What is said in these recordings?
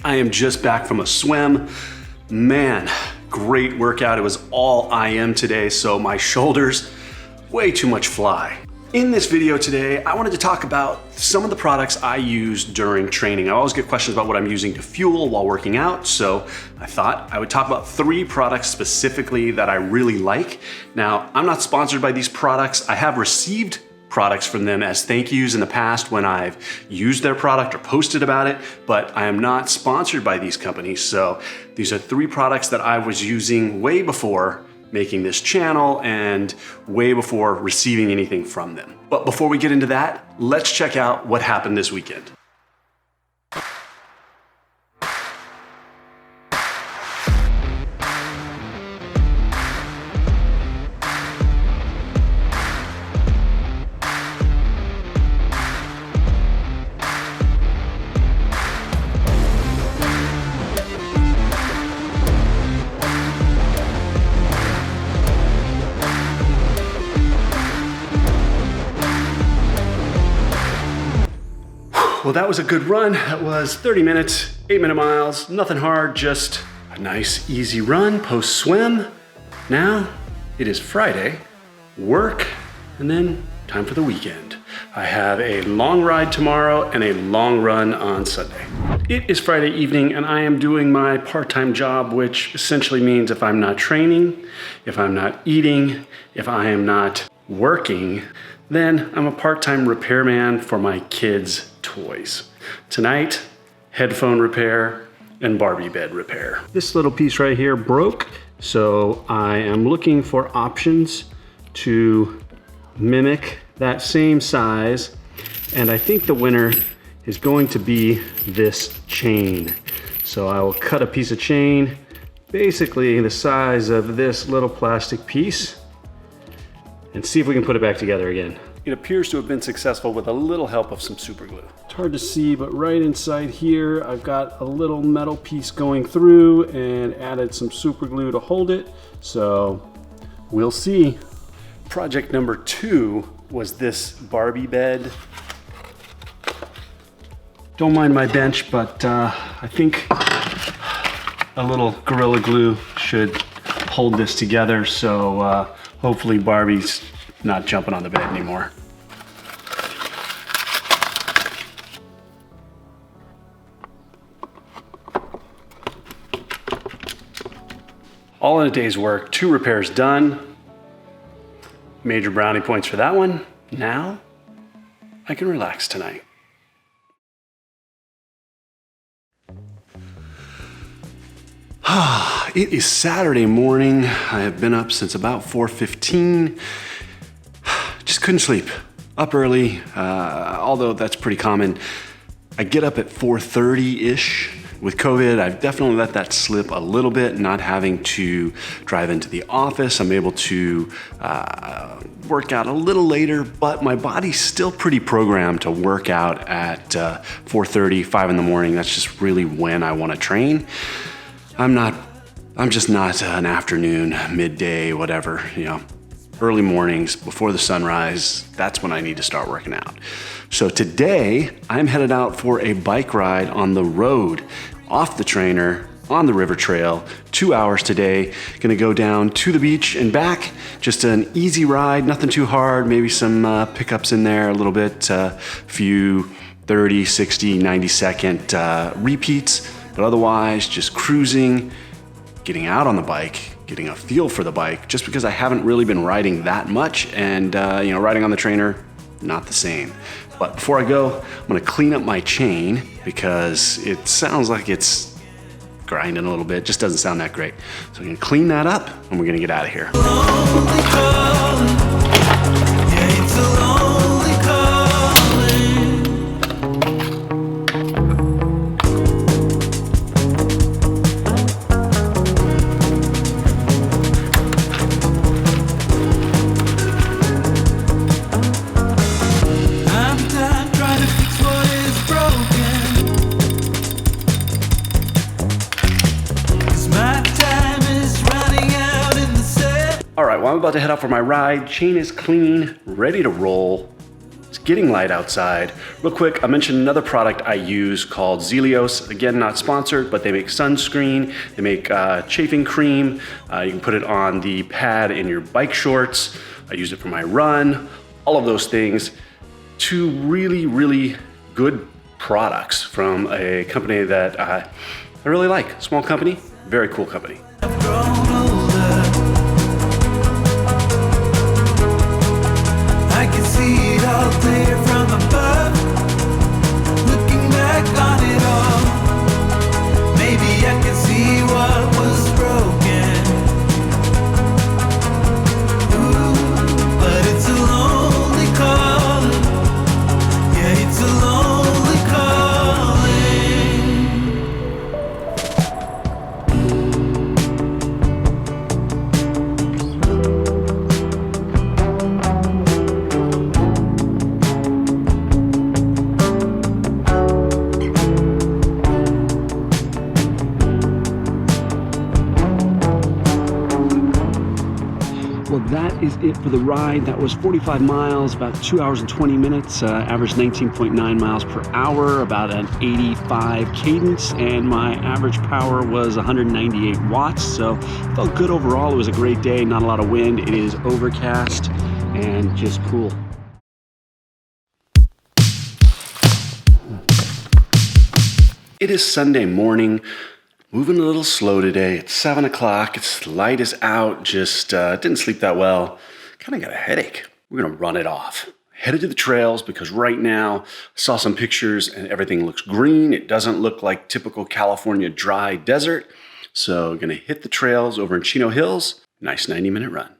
I am just back from a swim. Man, great workout. It was all IM today, so my shoulders, way too much fly. In this video today, I wanted to talk about some of the products I use during training. I always get questions about what I'm using to fuel while working out, so I thought I would talk about 3 products specifically that I really like. Now, I'm not sponsored by these products. I have received products from them as thank yous in the past when I've used their product or posted about it, but I am not sponsored by these companies. So these are 3 products that I was using way before making this channel and way before receiving anything from them. But before we get into that, let's check out what happened this weekend. Well, that was a good run. That was 30 minutes, 8-minute miles, nothing hard, just a nice, easy run post swim. Now it is Friday, work, and then time for the weekend. I have a long ride tomorrow and a long run on Sunday. It is Friday evening and I am doing my part-time job, which essentially means if I'm not training, if I'm not eating, if I am not working, then I'm a part-time repairman for my kids' toys. Tonight, headphone repair and Barbie bed repair. This little piece right here broke, so I am looking for options to mimic that same size, and I think the winner is going to be this chain. So I will cut a piece of chain, basically the size of this little plastic piece, and see if we can put it back together again. It appears to have been successful with a little help of some super glue. It's hard to see, but right inside here, I've got a little metal piece going through and added some super glue to hold it. So we'll see. Project number 2 was this Barbie bed. Don't mind my bench, but I think a little Gorilla Glue should hold this together. So hopefully Barbie's not jumping on the bed anymore. All in a day's work, 2 repairs done. Major brownie points for that one. Now I can relax tonight. It is Saturday morning. I have been up since about 4:15. Just couldn't sleep. Up early, although that's pretty common. I get up at 4:30-ish. With COVID, I've definitely let that slip a little bit, not having to drive into the office. I'm able to work out a little later, but my body's still pretty programmed to work out at 4:30, 5 in the morning. That's just really when I want to train. I'm just not an afternoon, midday, whatever, early mornings before the sunrise. That's when I need to start working out. So today I'm headed out for a bike ride on the road, off the trainer, on the river trail, 2 hours today. Gonna go down to the beach and back. Just an easy ride, nothing too hard, maybe some pickups in there a little bit, a few 30, 60, 90 second repeats, but otherwise just cruising, getting out on the bike, getting a feel for the bike, just because I haven't really been riding that much, and riding on the trainer, not the same. But before I go, I'm gonna clean up my chain because it sounds like it's grinding a little bit, just doesn't sound that great. So I'm gonna clean that up and we're gonna get out of here. well, I'm about to head out for my ride. Chain is clean, ready to roll. It's getting light outside. Real quick, I mentioned another product I use called Endureus. Again, not sponsored, but they make sunscreen, they make chafing cream. You can put it on the pad in your bike shorts. I use it for my run, all of those things. Two really, really good products from a company that I really like. Small company, very cool company. I can see it all clear from above. Looking back on it all, maybe I can see what was broken. Ooh, but it's a lonely calling. Yeah, it's a lonely Well, that is it for the ride. That was 45 miles, about 2 hours and 20 minutes, average 19.9 miles per hour, about an 85 cadence, and my average power was 198 watts, so felt good overall. It was a great day, not a lot of wind. It is overcast and just cool. It is Sunday morning. Moving a little slow today. It's 7 o'clock. It's light is out. Just didn't sleep that well. Kind of got a headache. We're gonna run it off. Headed to the trails because right now I saw some pictures and everything looks green. It doesn't look like typical California dry desert. So gonna hit the trails over in Chino Hills. Nice 90-minute run.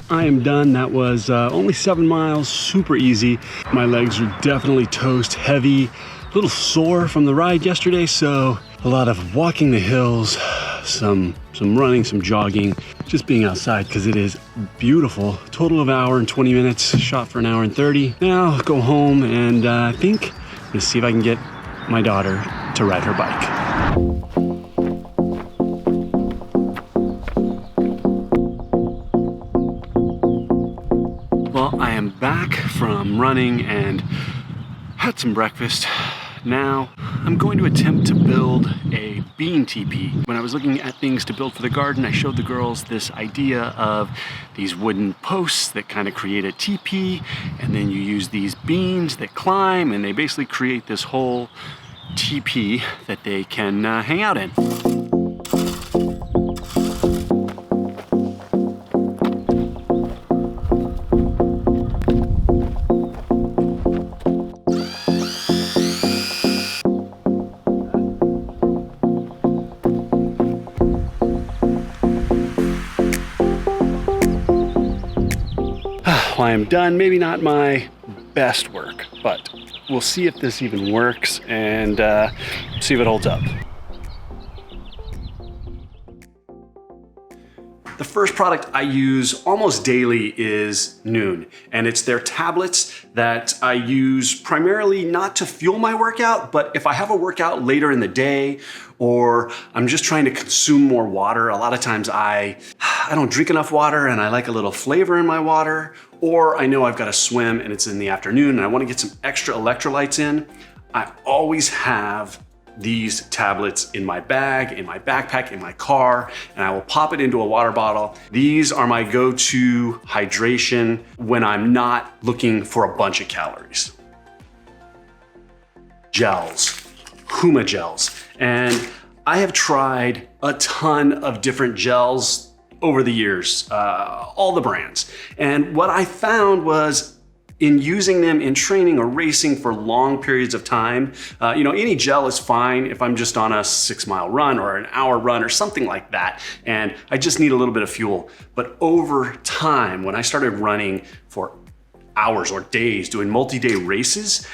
I am done. That was only 7 miles, super easy. My legs are definitely toast, heavy, a little sore from the ride yesterday, so a lot of walking the hills, some running, some jogging, just being outside because it is beautiful. Total of an hour and 20 minutes, shot for an hour and 30. Now go home and I think I'm gonna see if I can get my daughter to ride her bike. Well, I am back from running and had some breakfast. Now I'm going to attempt to build a bean teepee. When I was looking at things to build for the garden, I showed the girls this idea of these wooden posts that kind of create a teepee, and then you use these beans that climb, and they basically create this whole teepee that they can hang out in. I am done. Maybe not my best work, but we'll see if this even works and see if it holds up. The first product I use almost daily is Noon, and it's their tablets that I use primarily not to fuel my workout, but if I have a workout later in the day or I'm just trying to consume more water. A lot of times I don't drink enough water and I like a little flavor in my water, or I know I've got to swim and it's in the afternoon and I want to get some extra electrolytes in. I always have these tablets in my bag, in my backpack, in my car, and I will pop it into a water bottle. These are my go-to hydration when I'm not looking for a bunch of calories. Gels, Huma gels. And I have tried a ton of different gels over the years, all the brands. And what I found was in using them in training or racing for long periods of time, any gel is fine if I'm just on a 6-mile run or an hour run or something like that, and I just need a little bit of fuel. But over time, when I started running for hours or days, doing multi-day races,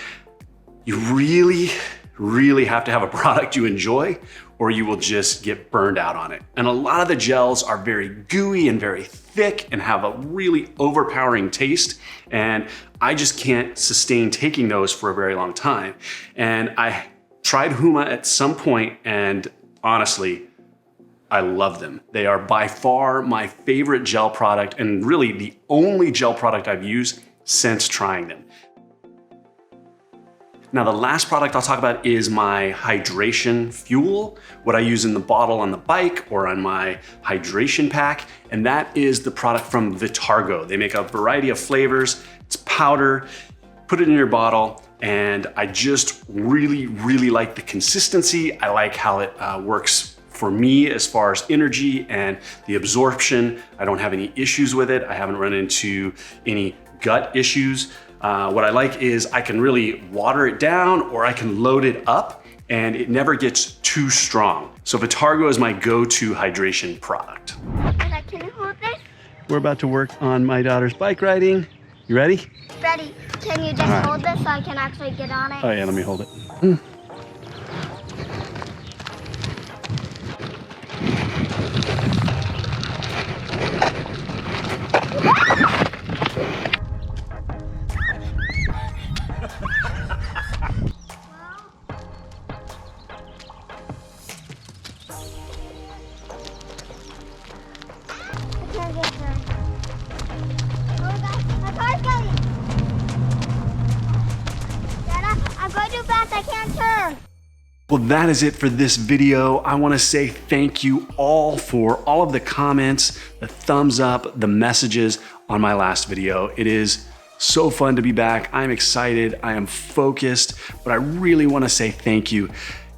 you really have to have a product you enjoy, or you will just get burned out on it. And a lot of the gels are very gooey and very thick and have a really overpowering taste. And I just can't sustain taking those for a very long time. And I tried Huma at some point, and honestly, I love them. They are by far my favorite gel product, and really the only gel product I've used since trying them. Now, the last product I'll talk about is my hydration fuel, what I use in the bottle on the bike or on my hydration pack, and that is the product from Vitargo. They make a variety of flavors. It's powder, put it in your bottle, and I just really like the consistency. I like how it works for me as far as energy and the absorption. I don't have any issues with it. I haven't run into any gut issues. What I like is I can really water it down or I can load it up and it never gets too strong. So Vitargo is my go-to hydration product. Can you hold this? We're about to work on my daughter's bike riding. You ready? Ready. Can you just hold this so I can actually get on it? Oh yeah, let me hold it. Well, that is it for this video. I want to say thank you all for all of the comments, the thumbs up, the messages on my last video. It is so fun to be back. I'm excited. I am focused, but I really want to say thank you.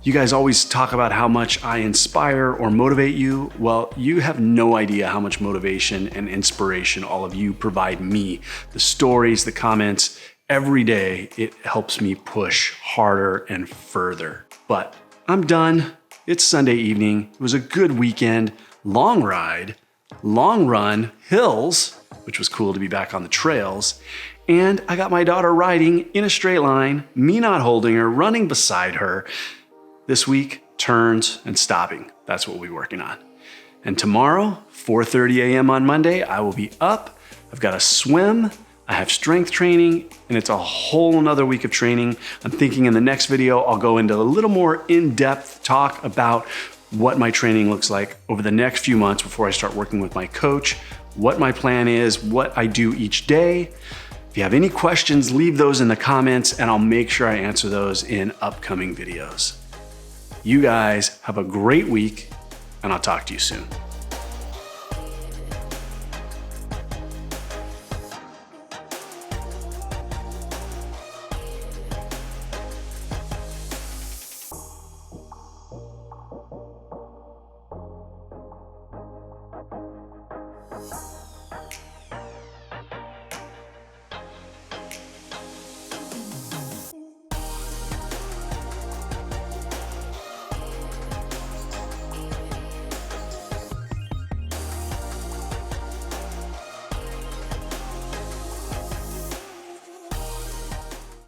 You guys always talk about how much I inspire or motivate you. Well, you have no idea how much motivation and inspiration all of you provide me. The stories, the comments, every day it helps me push harder and further. But I'm done. It's Sunday evening. It was a good weekend, long ride, long run, hills, which was cool to be back on the trails. And I got my daughter riding in a straight line, me not holding her, running beside her. This week, turns and stopping. That's what we'll be working on. And tomorrow, 4:30 a.m. on Monday, I will be up. I've got a swim. I have strength training, and it's a whole nother week of training. I'm thinking in the next video, I'll go into a little more in-depth talk about what my training looks like over the next few months before I start working with my coach, what my plan is, what I do each day. If you have any questions, leave those in the comments and I'll make sure I answer those in upcoming videos. You guys have a great week, and I'll talk to you soon.